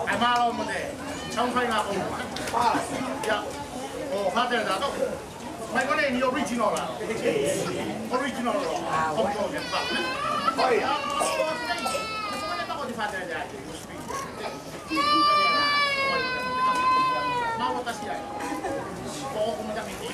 Ai malo mà để trong phim nào cũng dạ phát triển ra đâu mấy cái này nhiều original là original rồi không có cái bản đấy thôi không có bao nhiêu phát triển ra mau có tasnya có cũng chẳng gì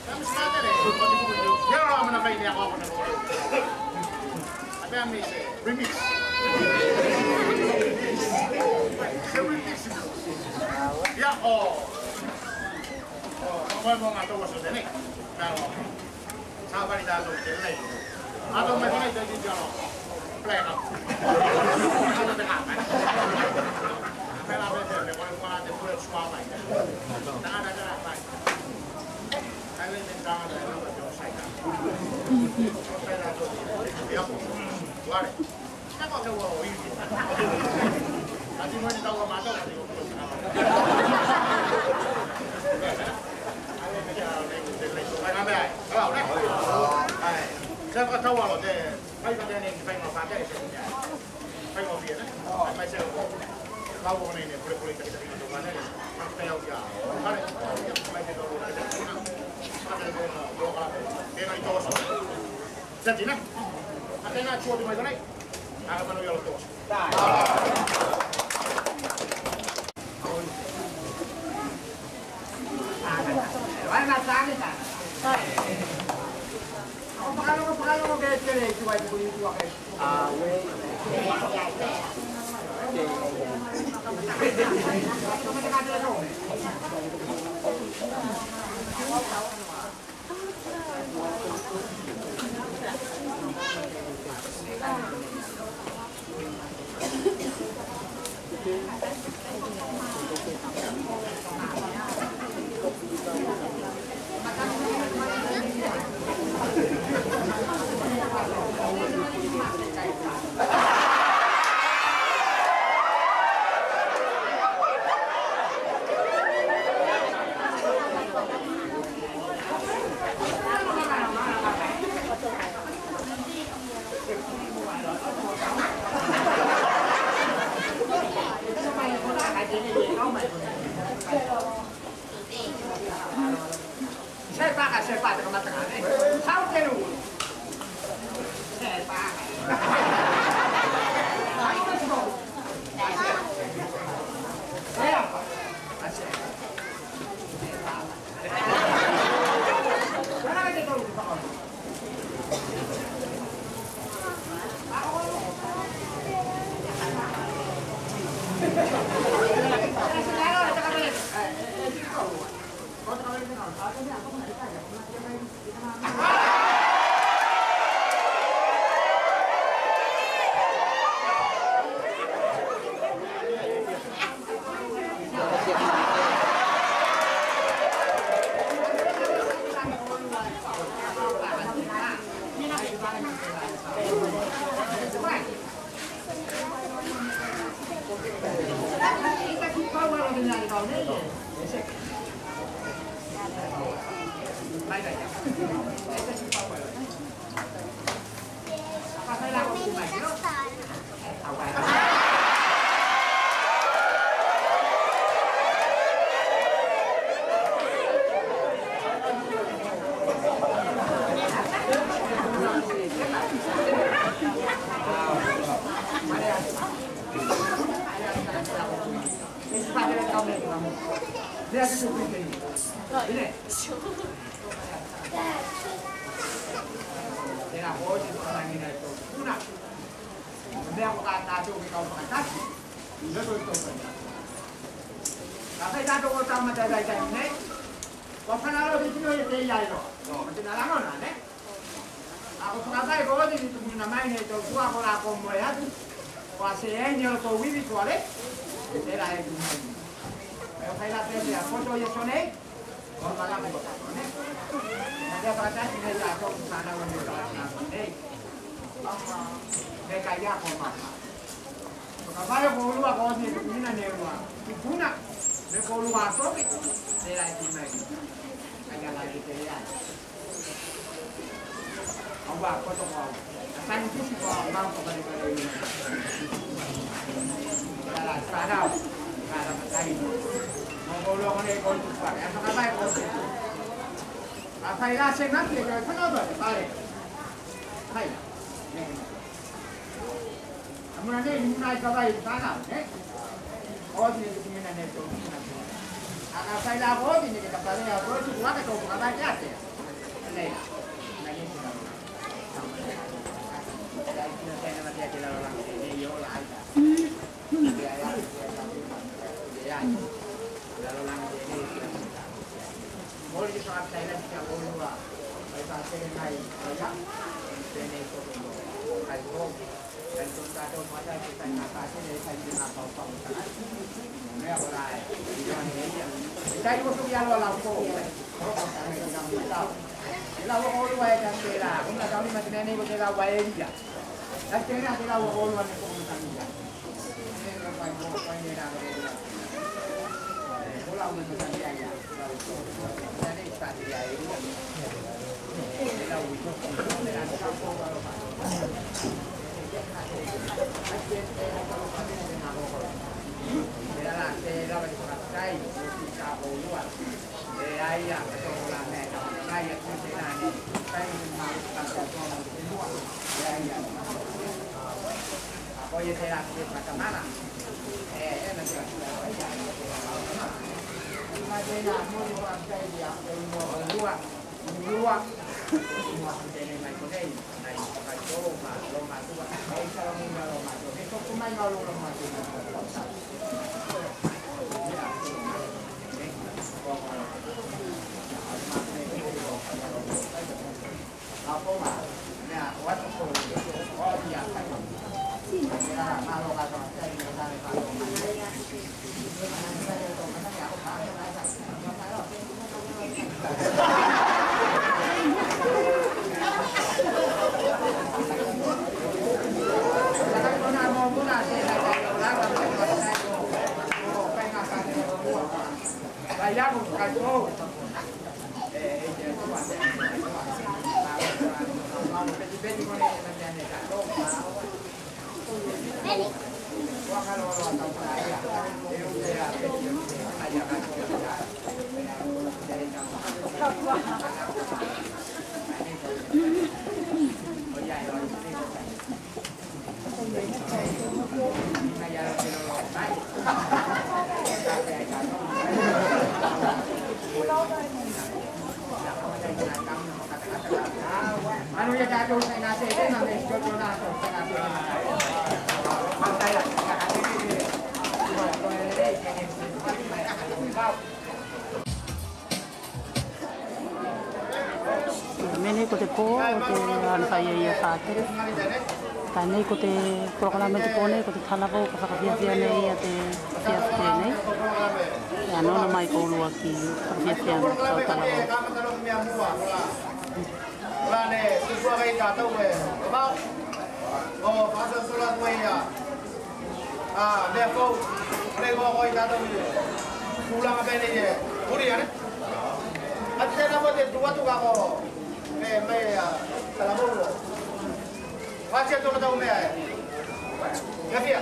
kami sekarang deh ya orang mana ini aku mana apa yang remix ya mau ngatur maksudnya nih kalau sabar di dalam jelek atau mereka jadi jalan plan up atau dengan apa apa boleh bukan ada buat suami tak ada cara apa kali ini jangan ada yang berdosa ya keluar kita kok jauh ini nanti mau tahu mata nanti saya kata tahu kalau deh, kalau kita ni pengen apa deh, pengen apa dia, macam kalau ini boleh kita itu mana, kita yang dia, mana, macam tu, ada dua dia nak itu jadi nak, ada nak cuci di mana, ada mana yang itu. Mana sana kan? Kalau ke sini cuma itu aja. Ah, weh. Saya pak tengah-tengah ni. Tahu kelu. Saya pak. Saya apa? Asyik. Mana ada tu? Saya buat potong orang. Saya itu sih kalau mau kembali ke ini. Dalam seragam, dalam kain. Mau golong ni kau tumpah. Yang apa yang kau tumpah? Apa yang nasi nanti kau kenapa? Balik. Hai. Kamu nanti mulai kawai tanam, Oh ini kita nanti tu. Anak saya dah oh ini kita pada ya, oh tu buat tu bukan baca je. Ni, ni sudah. Kita ini saya nak dia jalan orang ini yo lah. Dia ya, dia jalan orang ini. Boleh kita saya nak dia boleh buat. Kita saya naik, ya. Ini tu kai kau. Dan kita tu macam kita nak kasih dari saya nak kau sangat. Ni apa lagi? Kita itu sudah lalu kau. Kalau kami tidak tahu, kita orang luar yang kita, kita tahu macam ni kita luar dia. Dan kita tidak orang luar yang kita dia. Ini apa yang kau ini dah ada. Kalau kita dia ya, jadi kita dia ini. Kita wujud dengan siapa kalau Era bagi pakai kita luar. Ayah betul lah ni. Saya tu ni. Saya mahu kasih orang luar. Ayah. Apa yang saya lakukan macam mana? Nanti kita ayah. Macam mana? Mau buat saya dia luar. Luar. Semua ini macam ni. Naik pakai loma tu. Kalau mula loma tu. Itu cuma kalau loma tu. Apa mah? Nah, waktu tu, oh dia kan. Kita malu kalau saya ini dari kalau mana. Saya tu mana ya? Sekarang mana mau guna saya dari orang saya. Bayar bukan tu. Anu ya jatuh saya nasi itu nanti jatuh nasi saya nasi. Mantai lah, ya ada ini. Mene ko te po te an fai ia fatere. Tane ko te programa te pone ko te thalavo ko whakawhiawhia nei ia te whiawhia nei. E anona mai ko ulua ki whakawhiawhia nei tau talavo. Ora ne, tua kai ka tau e. Mau. Oh, pasa sola tua ia. Me ko. Ne ko ko ka tau ni. Pulang apa ni je? Puri ya ne? Ate na mo te tua tu ka ko. Me ya. Talabo. Pace tu tau me ai. Ya fia.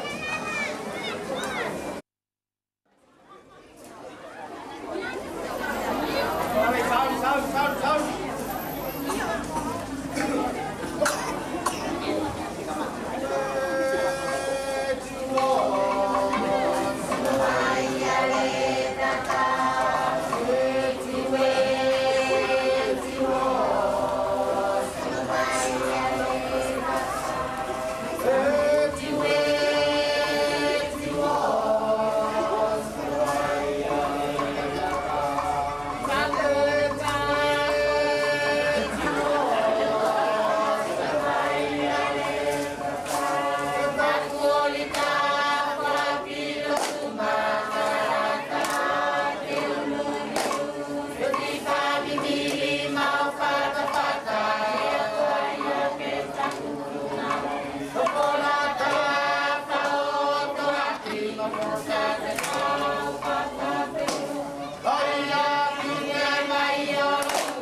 Sound.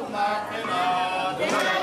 Maria,